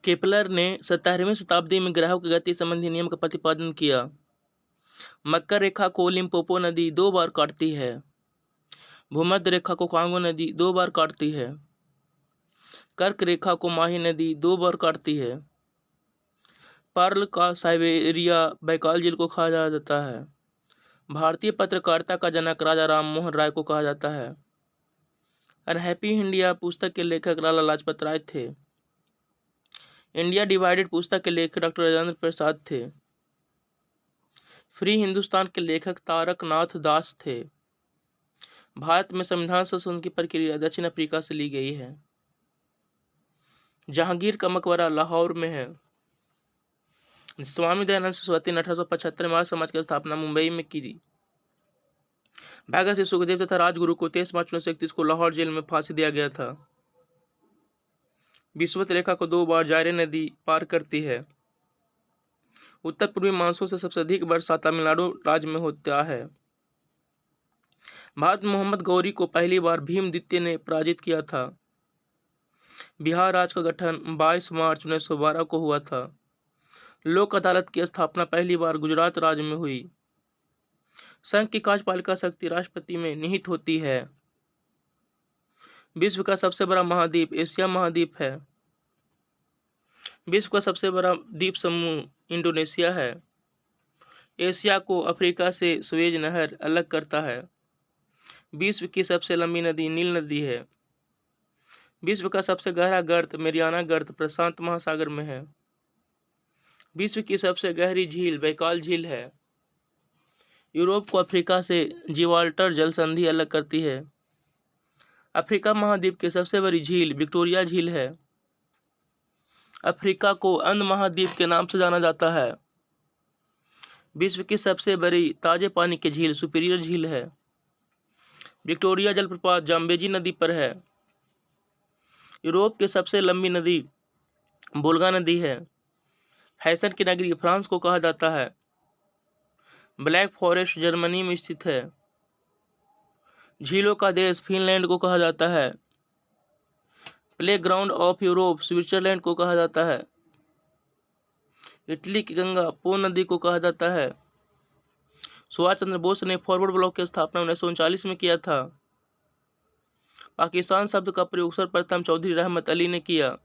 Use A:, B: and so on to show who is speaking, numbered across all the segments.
A: Kepler ने 17वीं शताब्दी में ग्रहों की गति संबंधी नियम का प्रतिपादन किया। मकर रेखा को लिम्पोपो नदी 2 बार काटती है। भूमध्य रेखा को कांगो नदी 2 बार काटती है। कर्क रेखा को माही नदी 2 बार काटती है। पर्ल का साइबेरिया बैकाल झील को कहा जाता है। भारतीय पत्रकारिता का जनक राजा राम मोहन राय को कहा जाता है। अनहैप्पी इंडिया पुस्तक के लेखक लाला लाजपत राय थे। इंडिया डिवाइडेड पुस्तक के लेखक डॉक्टर राजेंद्र प्रसाद थे। फ्री हिंदुस्तान के लेखक तारक नाथ दास थे। भारत में संविधान संशोधन की प्रक्रिया दक्षिण अफ्रीका से ली गई है। जहांगीर का मकबरा लाहौर में है। स्वामी दयानंद सरस्वती ने 1875 में आर्य समाज की स्थापना मुंबई में की थी। भगत सिंह, सुखदेव तथा राजगुरु को 23 मार्च 1931 को लाहौर जेल में फांसी दिया गया था। विषुवत रेखा को 2 बार जायरे नदी पार करती है। उत्तर पूर्वी मानसून से सबसे अधिक वर्षा तमिलनाडु राज्य में होता है। भारत में मोहम्मद गौरी को पहली बार भीम द्वितीय ने पराजित किया था। बिहार राज्य का गठन 22 मार्च 1912 को हुआ था। लोक अदालत की स्थापना पहली बार गुजरात राज्य में हुई। संघ की कार्यपालिका शक्ति राष्ट्रपति में निहित होती है। विश्व का सबसे बड़ा महाद्वीप एशिया महाद्वीप है। विश्व का सबसे बड़ा द्वीप समूह इंडोनेशिया है। एशिया को अफ्रीका से सुएज नहर अलग करता है। विश्व की सबसे लंबी नदी नील नदी है। विश्व का सबसे गहरा गर्त मेरियाना गर्त प्रशांत महासागर में है। विश्व की सबसे गहरी झील बैकाल झील है। यूरोप को अफ्रीका से जिब्राल्टर जल संधि अलग करती है। अफ्रीका महाद्वीप की सबसे बड़ी झील विक्टोरिया झील है। अफ्रीका को अंध महाद्वीप के नाम से जाना जाता है। विश्व की सबसे बड़ी ताजे पानी की झील सुपीरियर झील है। विक्टोरिया जलप्रपात जाम्बेजी नदी पर है। यूरोप की सबसे लंबी नदी वोल्गा नदी है। हैसन की नगरी फ्रांस को कहा जाता है। ब्लैक फॉरेस्ट जर्मनी में स्थित है। झीलों का देश फिनलैंड को कहा जाता है। प्लेग्राउंड ऑफ यूरोप स्विट्जरलैंड को कहा जाता है। इटली की गंगा पो नदी को कहा जाता है। सुभाष चंद्र बोस ने फॉरवर्ड ब्लॉक की स्थापना 1939 में किया था। पाकिस्तान शब्द का प्रयोग सर्वप्रथम चौधरी रहमत अली ने किया।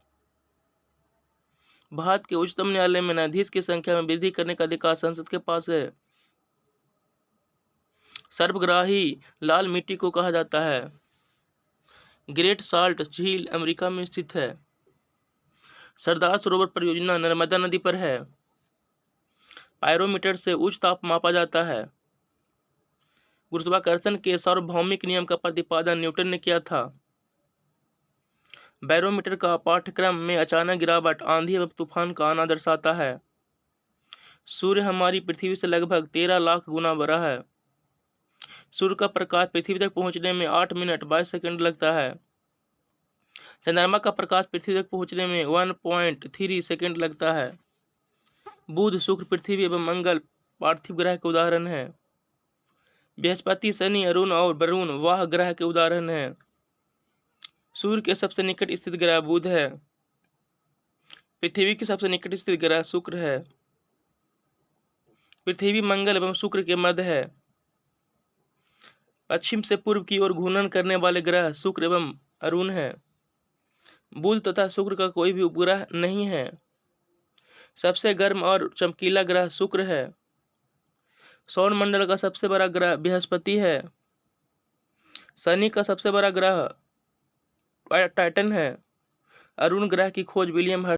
A: भारत के उच्चतम न्यायालय में न्यायाधीश की संख्या में वृद्धि करने का अधिकार संसद के पास है। सर्वग्राही लाल मिट्टी को कहा जाता है। ग्रेट साल्ट झील अमेरिका में स्थित है। सरदार सरोवर परियोजना नर्मदा नदी पर है। पायरोमीटर से उच्च ताप मापा जाता है। गुरुत्वाकर्षण के सार्वभौमिक नियम का प्रतिपादन न्यूटन ने किया था। बैरोमीटर का पाठ्यक्रम में अचानक गिरावट, आंधी एवं तूफान का आना दर्शाता है। सूर्य हमारी पृथ्वी से लगभग 13 लाख गुना बड़ा है। सूर्य का प्रकाश पृथ्वी तक पहुंचने में 8 मिनट 22 सेकंड लगता है। चंद्रमा का प्रकाश पृथ्वी तक पहुंचने में 1.3 सेकंड लगता है। बुध, शुक्र, पृथ्वी एवं मंगल पार्थिव ग्रह के उदाहरण हैं। बृहस्पति, शनि, अरुण और वरुण वाह ग्रह के उदाहरण हैं। सूर्य के सबसे निकट स्थित ग्रह बुध है। पृथ्वी के सबसे निकट स्थित ग्रह शुक्र है। पृथ्वी मंगल एवं शुक्र के मध्य है। पश्चिम से पूर्व की ओर घूर्णन करने वाले ग्रह शुक्र एवं अरुण है। बुध तथा शुक्र का कोई भी उपग्रह नहीं है। सबसे गर्म और चमकीला ग्रह शुक्र है। सौर मंडल का सबसे बड़ा ग्रह बृहस्पति है। शनि का सबसे बड़ा ग्रह टाइटन है। अरुण ग्रह की खोज विलियम